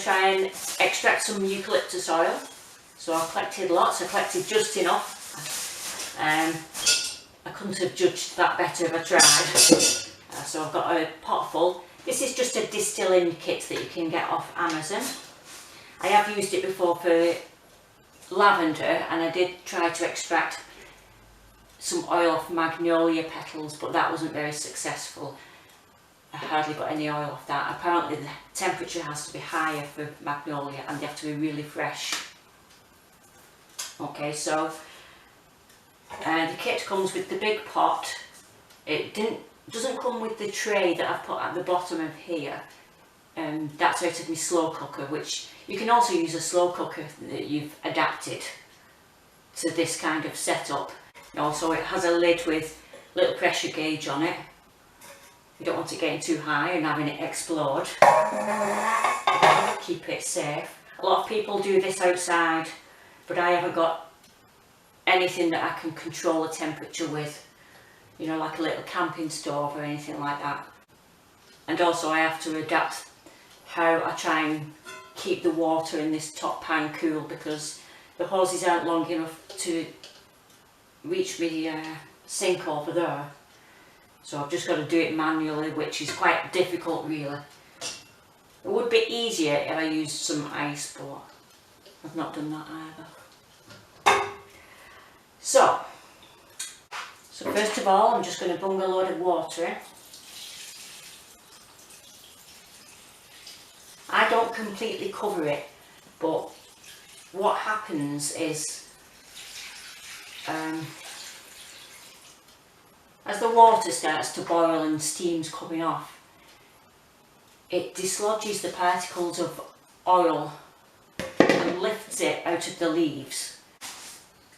try and extract some eucalyptus oil. So I collected lots, I collected just enough. I couldn't have judged that better if I tried. So I've got a pot full. This is just a distilling kit that you can get off Amazon. I have used it before for lavender, and I did try to extract some oil off magnolia petals, but that wasn't very successful. I hardly got any oil off that. Apparently the temperature has to be higher for magnolia and they have to be really fresh. Okay, so the kit comes with the big pot. It doesn't come with the tray that I've put at the bottom of here. That's out of my slow cooker, which you can also use a slow cooker that you've adapted to this kind of setup. And also it has a lid with a little pressure gauge on it. You don't want it getting too high and having it explode. Keep it safe. A lot of people do this outside, but I haven't got anything that I can control the temperature with. You know, like a little camping stove or anything like that. And also I have to adapt how I try and keep the water in this top pan cool, because the hoses aren't long enough to reach the sink over there. So I've just got to do it manually, which is quite difficult really. It would be easier if I used some ice, but I've not done that either. So first of all, I'm just going to bung a load of water in. I don't completely cover it, but what happens is as the water starts to boil and steam's coming off, it dislodges the particles of oil and lifts it out of the leaves.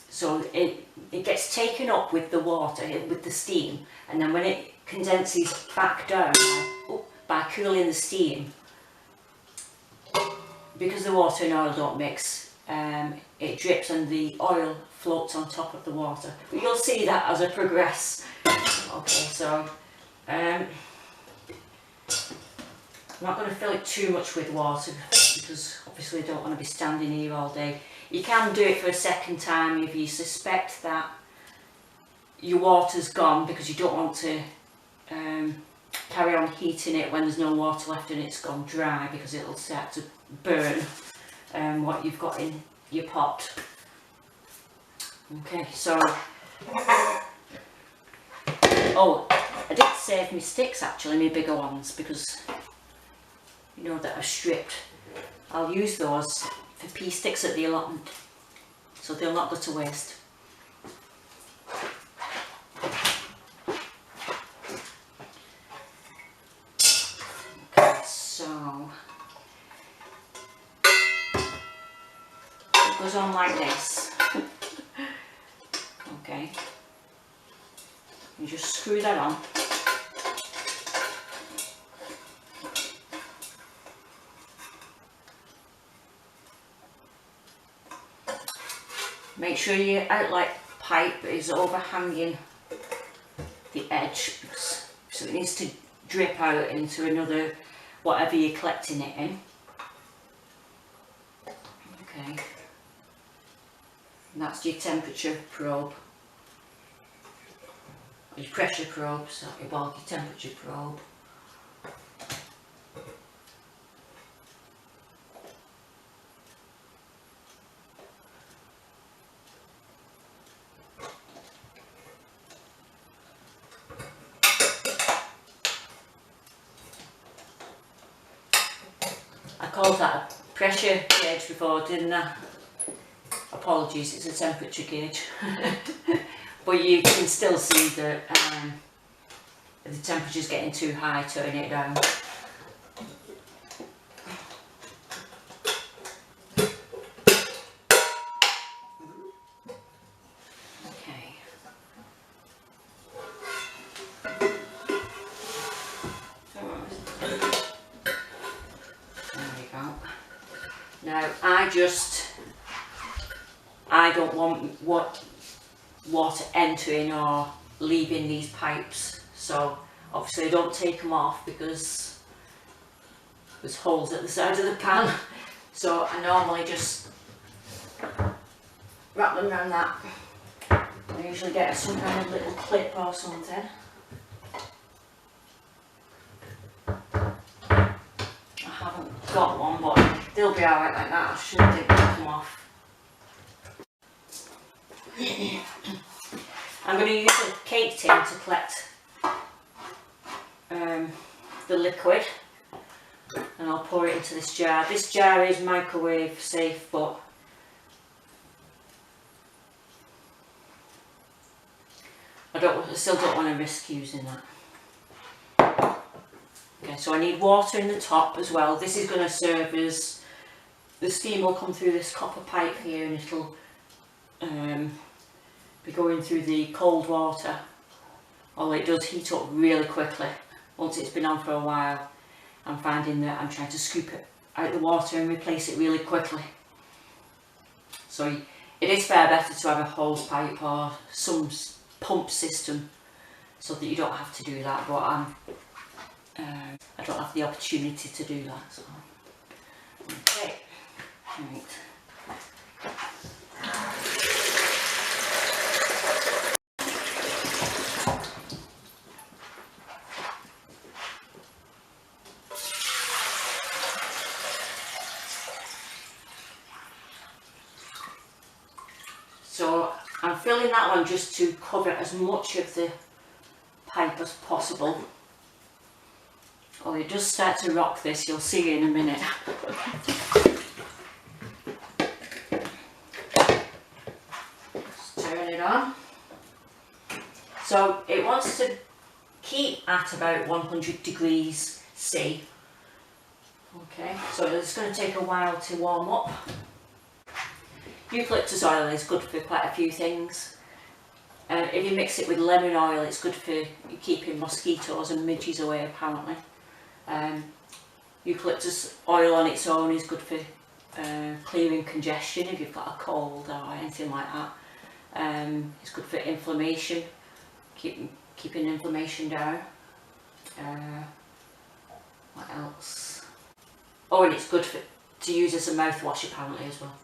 So it gets taken up with the water, with the steam, and then when it condenses back down by cooling the steam, because the water and oil don't mix, it drips and the oil floats on top of the water. But you'll see that as I progress. Okay, so I'm not going to fill it too much with water, because obviously I don't want to be standing here all day. You can do it for a second time if you suspect that your water's gone, because you don't want to carry on heating it when there's no water left and it's gone dry, because it'll start to burn what you've got in your pot. Okay, so oh, I did save my sticks actually, my bigger ones, because you know that I've stripped. I'll use those for pea sticks at the allotment, so they'll not go to waste. Okay, so it goes on like this. Okay, you just screw that on. Make sure your outlet pipe is overhanging the edge, so it needs to drip out into another, whatever you're collecting it in. Okay, and that's your temperature probe, your pressure probe, sorry, well, your temperature probe. I called that a pressure gauge before, didn't I? Apologies, it's a temperature gauge. But you can still see that if the temperature's getting too high, turn it down. Okay. There we go. Now I don't want water entering or leaving these pipes, so obviously I don't take them off because there's holes at the side of the pan. So I normally just wrap them around that. I usually get some kind of little clip or something. I haven't got one, but they'll be alright like that. I shouldn't think they'll come off. I'm going to use a cake tin to collect the liquid, and I'll pour it into this jar. This jar is microwave safe, but I still don't want to risk using that. Okay, so I need water in the top as well. This is going to serve as, the steam will come through this copper pipe here, and it'll be going through the cold water. Although it does heat up really quickly once it's been on for a while. I'm finding that I'm trying to scoop it out of the water and replace it really quickly. So it is far better to have a hose pipe or some pump system so that you don't have to do that, but I don't have the opportunity to do that. So. Okay, right. So I'm filling that one just to cover as much of the pipe as possible. Oh, it does start to rock, this, you'll see in a minute. Just turn it on. So it wants to keep at about 100 degrees C. Okay, so it's going to take a while to warm up. Eucalyptus oil is good for quite a few things. If you mix it with lemon oil, it's good for keeping mosquitoes and midges away, apparently. Eucalyptus oil on its own is good for clearing congestion if you've got a cold or anything like that. It's good for inflammation, keeping inflammation down. What else? Oh, and it's good to use as a mouthwash apparently as well.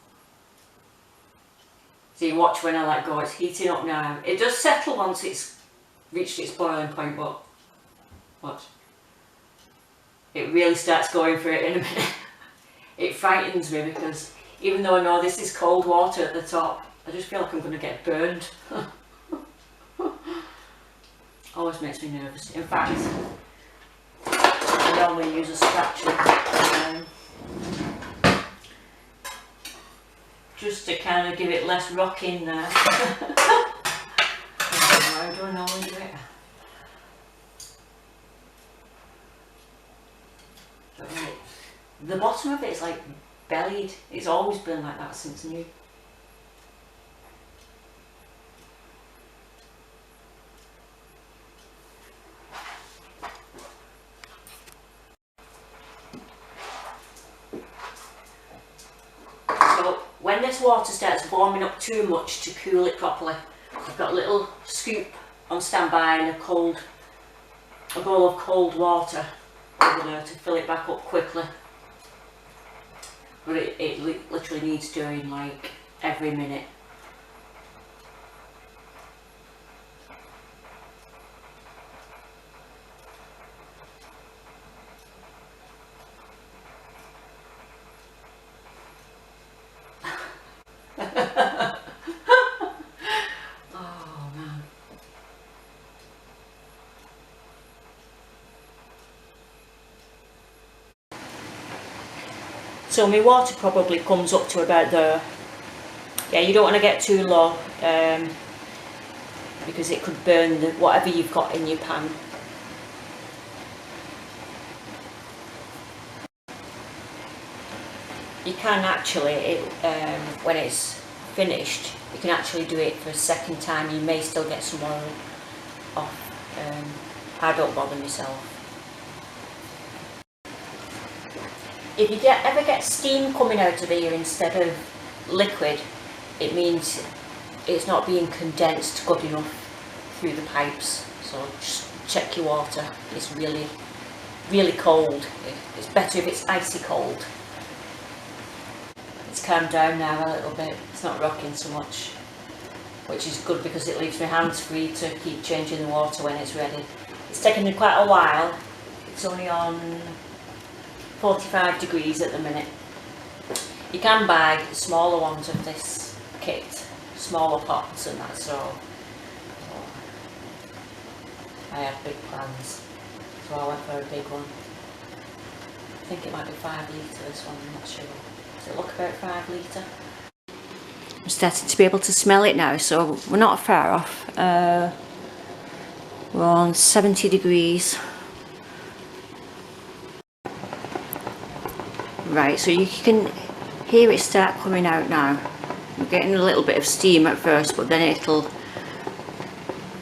So you watch when I let go, it's heating up now. It does settle once it's reached its boiling point, but watch. It really starts going for it in a minute. It frightens me because even though I know this is cold water at the top, I just feel like I'm going to get burned. Always makes me nervous. In fact, I normally use a spatula just to kind of give it less rocking there. How do I normally do it? Right. The bottom of it is like bellied. It's always been like that since new. So when this water starts warming up too much to cool it properly, I've got a little scoop on standby and a bowl of cold water over there to fill it back up quickly. But it literally needs doing like every minute. So my water probably comes up to about there. Yeah, you don't want to get too low because it could burn whatever you've got in your pan. You can actually, when it's finished, you can actually do it for a second time. You may still get some oil off. I don't bother myself. If you ever get steam coming out of here instead of liquid, it means it's not being condensed good enough through the pipes. So just check your water. It's really, really cold. It's better if it's icy cold. It's calmed down now a little bit. It's not rocking so much, which is good because it leaves my hands free to keep changing the water when it's ready. It's taken me quite a while. It's only on 45 degrees at the minute. You can buy smaller ones of this kit, smaller pots and that, so I have big plans, so I went for a big one. I think it might be 5 litre this one, I'm not sure. Does it look about 5 litre? I'm starting to be able to smell it now, so we're not far off. We're on 70 degrees. Right, so you can hear it start coming out now. We're getting a little bit of steam at first, but then it'll...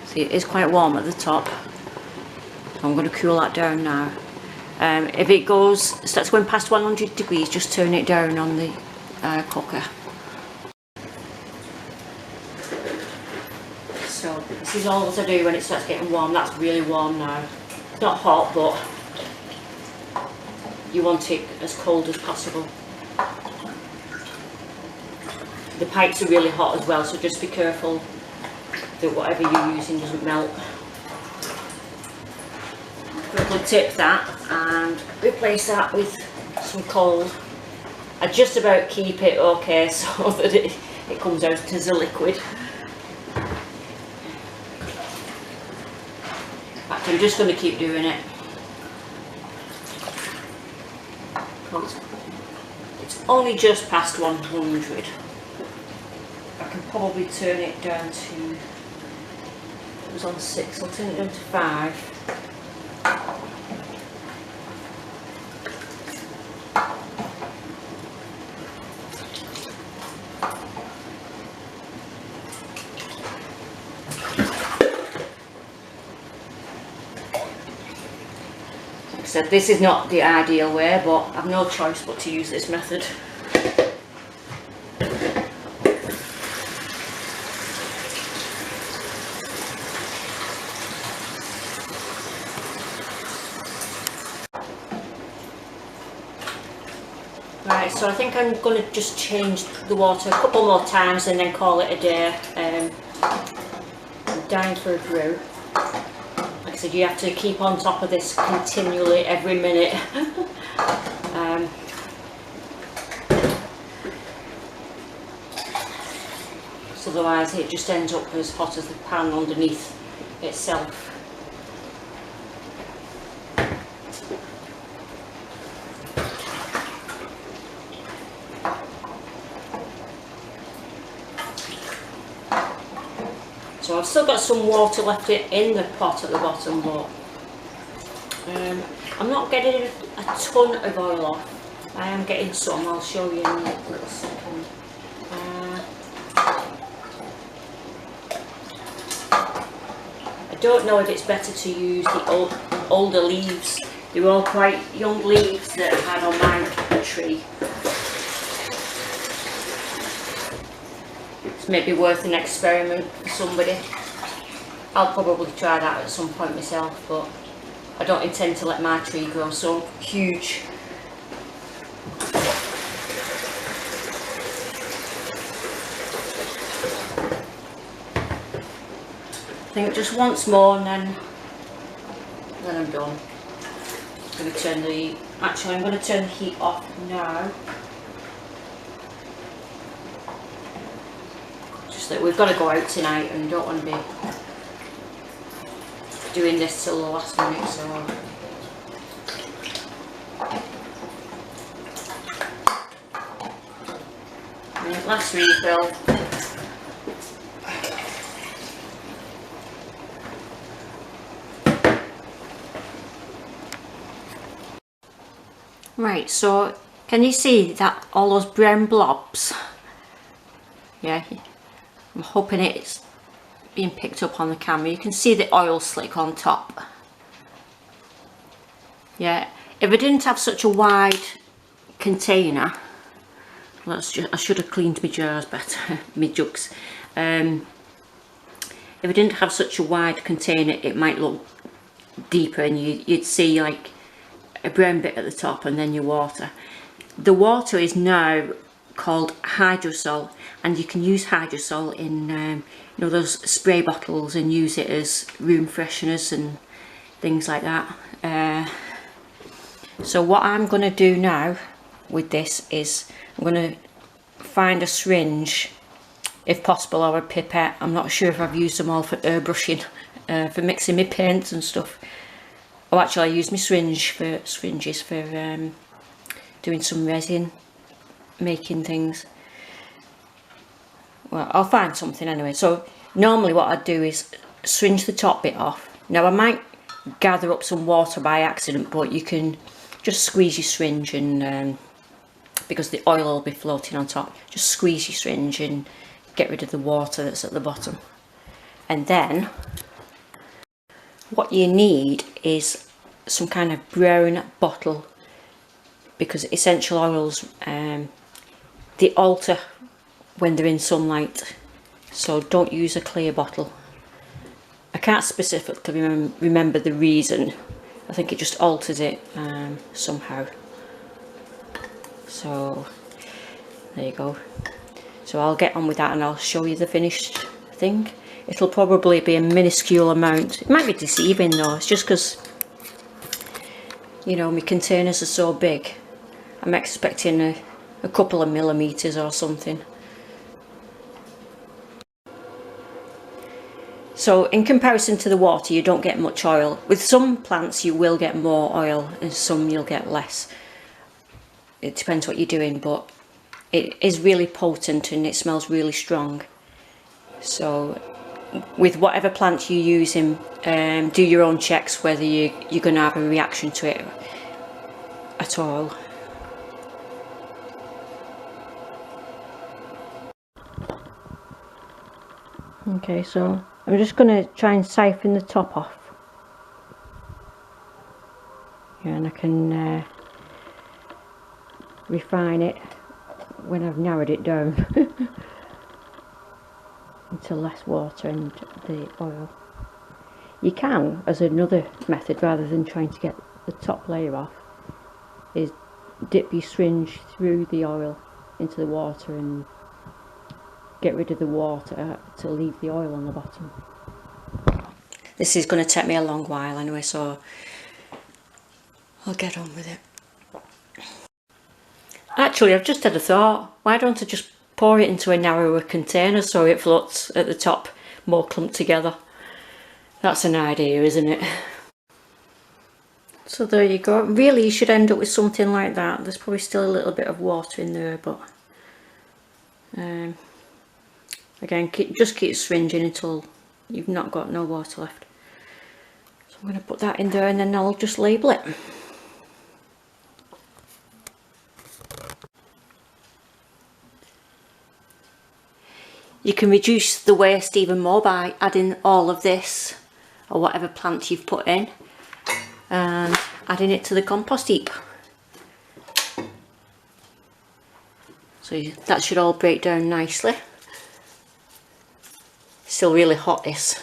See, it is quite warm at the top. I'm going to cool that down now. If it starts going past 100 degrees, just turn it down on the cooker. So this is all I do when it starts getting warm. That's really warm now. It's not hot, but you want it as cold as possible. The pipes are really hot as well, so just be careful that whatever you're using doesn't melt. Quickly tip that and replace that with some cold. I just about keep it okay so that it comes out as a liquid. In fact, I'm just going to keep doing it. It's only just past 100. I can probably turn it down to... It was on 6, I'll turn it down to 5. Like I said, this is not the ideal way, but I've no choice but to use this method. Right, so I think I'm going to just change the water a couple more times and then call it a day. I'm dying for a brew. Like I said, you have to keep on top of this continually every minute. So otherwise it just ends up as hot as the pan underneath itself. So I've still got some water left in the pot at the bottom, but I'm not getting a ton of oil off. I am getting some, I'll show you in a little second. I don't know if it's better to use the older leaves. They were all quite young leaves that I had on my tree. Maybe worth an experiment for somebody. I'll probably try that at some point myself, but I don't intend to let my tree grow so huge. I think just once more and then I'm done. I'm going to turn the heat off now. That we've got to go out tonight and don't want to be doing this till the last minute, so last refill. Right, so can you see that all those brown blobs? Yeah. I'm hoping it's being picked up on the camera. You can see the oil slick on top. Yeah, if I didn't have such a wide container, I should have cleaned my jars better, my jugs. If I didn't have such a wide container, it might look deeper and you'd see like a brown bit at the top and then your water. The water is now called hydrosol, and you can use hydrosol in you know, those spray bottles, and use it as room fresheners and things like that. So what I'm going to do now with this is I'm going to find a syringe if possible, or a pipette. I'm not sure if I've used them all for airbrushing, for mixing my paints and stuff. Oh, actually I use my syringes for doing some resin making things. Well, I'll find something anyway. So normally what I'd do is syringe the top bit off. Now I might gather up some water by accident, but you can just squeeze your syringe, and because the oil will be floating on top, just squeeze your syringe and get rid of the water that's at the bottom. And then what you need is some kind of brown bottle, because essential oils, they alter when they're in sunlight, so don't use a clear bottle. I can't specifically remember the reason. I think it just alters it somehow. So there you go. So I'll get on with that and I'll show you the finished thing. It'll probably be a minuscule amount. It might be deceiving though, it's just because, you know, my containers are so big. I'm expecting a couple of millimeters or something. So in comparison to the water, you don't get much oil. With some plants you will get more oil, and some you'll get less. It depends what you're doing, but it is really potent and it smells really strong. So with whatever plant you're using, do your own checks whether you're going to have a reaction to it at all. Okay, so I'm just going to try and siphon the top off. Yeah, and I can refine it when I've narrowed it down into less water and the oil. You can, as another method, rather than trying to get the top layer off, is dip your syringe through the oil into the water and get rid of the water to leave the oil on the bottom. This is going to take me a long while anyway, so I'll get on with it. Actually, I've just had a thought. Why don't I just pour it into a narrower container so it floats at the top more clumped together? That's an idea, isn't it? So there you go. Really, you should end up with something like that. There's probably still a little bit of water in there, but again, just keep syringing until you've not got no water left. So I'm going to put that in there and then I'll just label it. You can reduce the waste even more by adding all of this, or whatever plant you've put in, and adding it to the compost heap. So that should all break down nicely. Still really hot, this.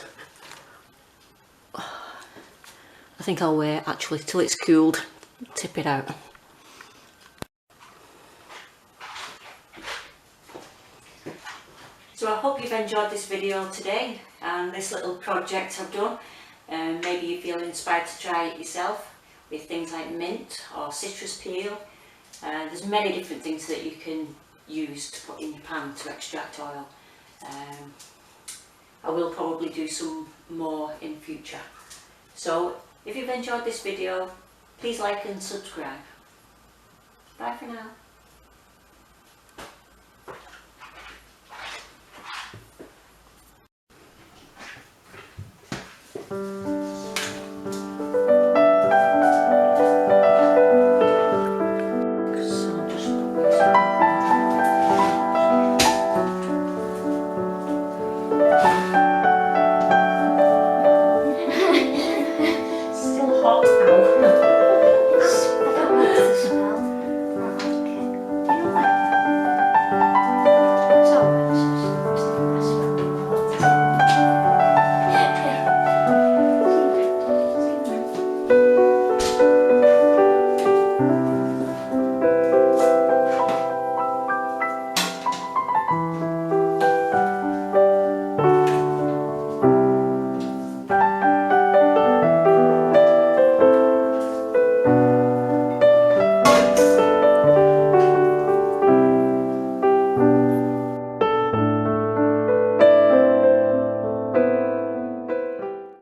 I think I'll wait actually till it's cooled, tip it out. So I hope you've enjoyed this video today and this little project I've done. Maybe you feel inspired to try it yourself with things like mint or citrus peel. There's many different things that you can use to put in your pan to extract oil. I will probably do some more in future. So if you've enjoyed this video, please like and subscribe. Bye for now.